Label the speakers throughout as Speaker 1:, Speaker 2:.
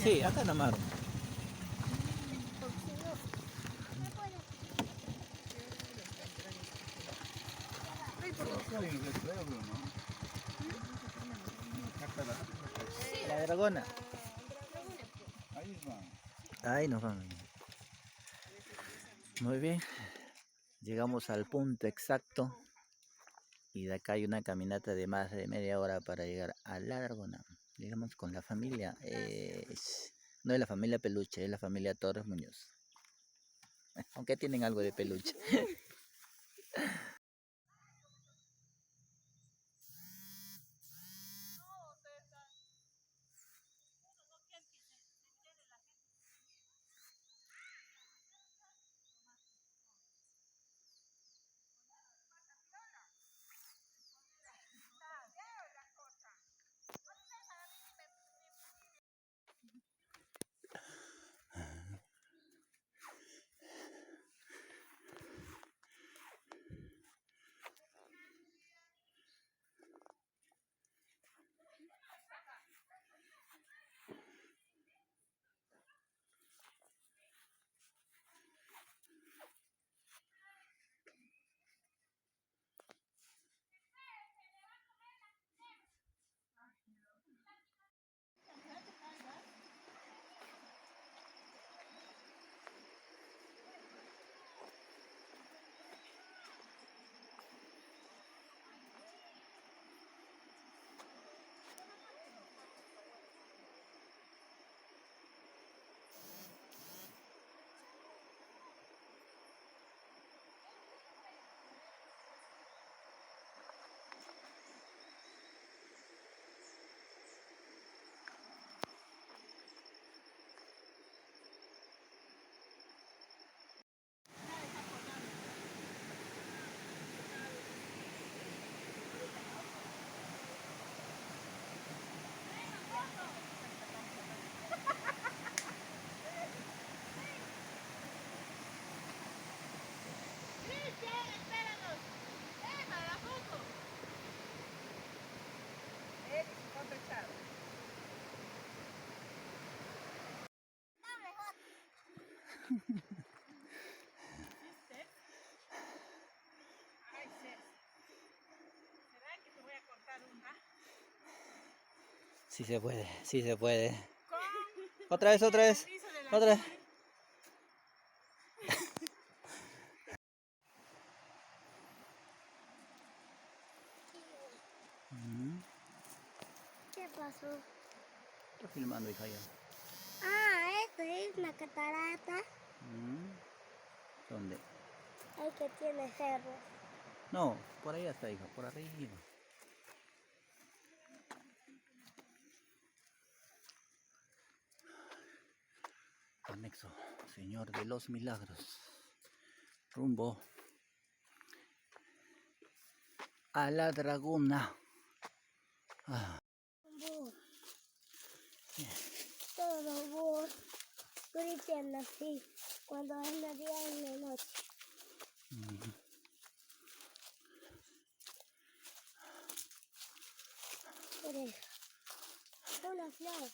Speaker 1: Sí, acá nomás.
Speaker 2: Porque si no, me puede.
Speaker 1: La dragona. Ahí nos vamos. Muy bien. Llegamos al punto exacto. Y de acá hay una caminata de más de media hora para llegar a la dragona. Llegamos con la familia. No es la familia Peluche, es la familia Torres Muñoz. Aunque tienen algo de peluche. Sí se puede, sí se puede. Otra vez, otra vez. Otra vez.
Speaker 2: ¿Qué pasó?
Speaker 1: Está filmando, hija, ya.
Speaker 2: Ah, esto es una catarata.
Speaker 1: ¿Dónde?
Speaker 2: El que tiene cerros.
Speaker 1: No, por ahí está, hija, por arriba. Anexo, Señor de los Milagros. Rumbo a la dragona.
Speaker 2: Vos, todo vos. Griten así cuando es la día y la noche. Mire, una flor.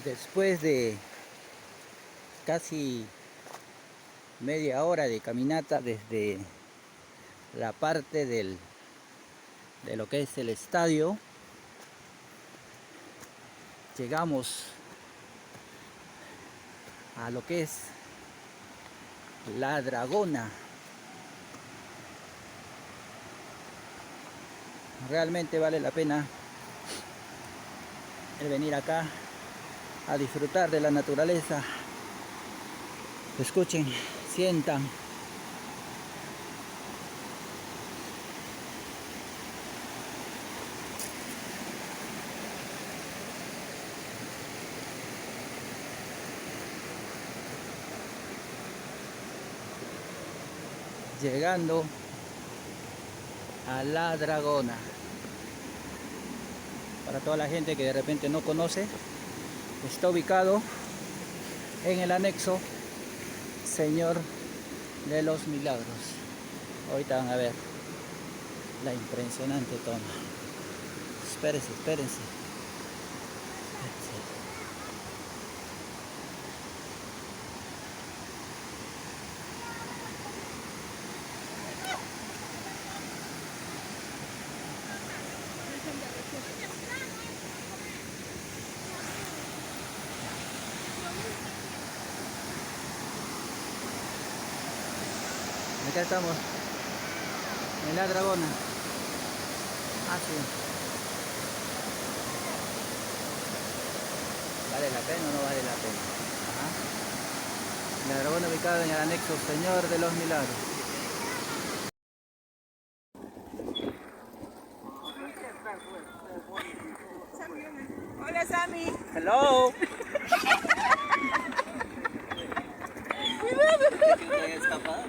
Speaker 1: Después de casi media hora de caminata desde la parte de lo que es el estadio. Llegamos a lo que es La Dragona. Realmente vale la pena el venir acá a disfrutar de la naturaleza. Escuchen, sientan. Llegando a La Dragona. Para toda la gente que de repente no conoce, está ubicado en el anexo Señor de los Milagros. Ahorita van a ver la impresionante toma. Espérense, espérense. Acá estamos en La Dragona. Sí. ¿Vale la pena o no vale la pena? La Dragona ubicada en el anexo Señor de los Milagros.
Speaker 3: Hola, Sammy.
Speaker 1: Hello.
Speaker 3: Cuidado.
Speaker 1: ¿Qué te escapado?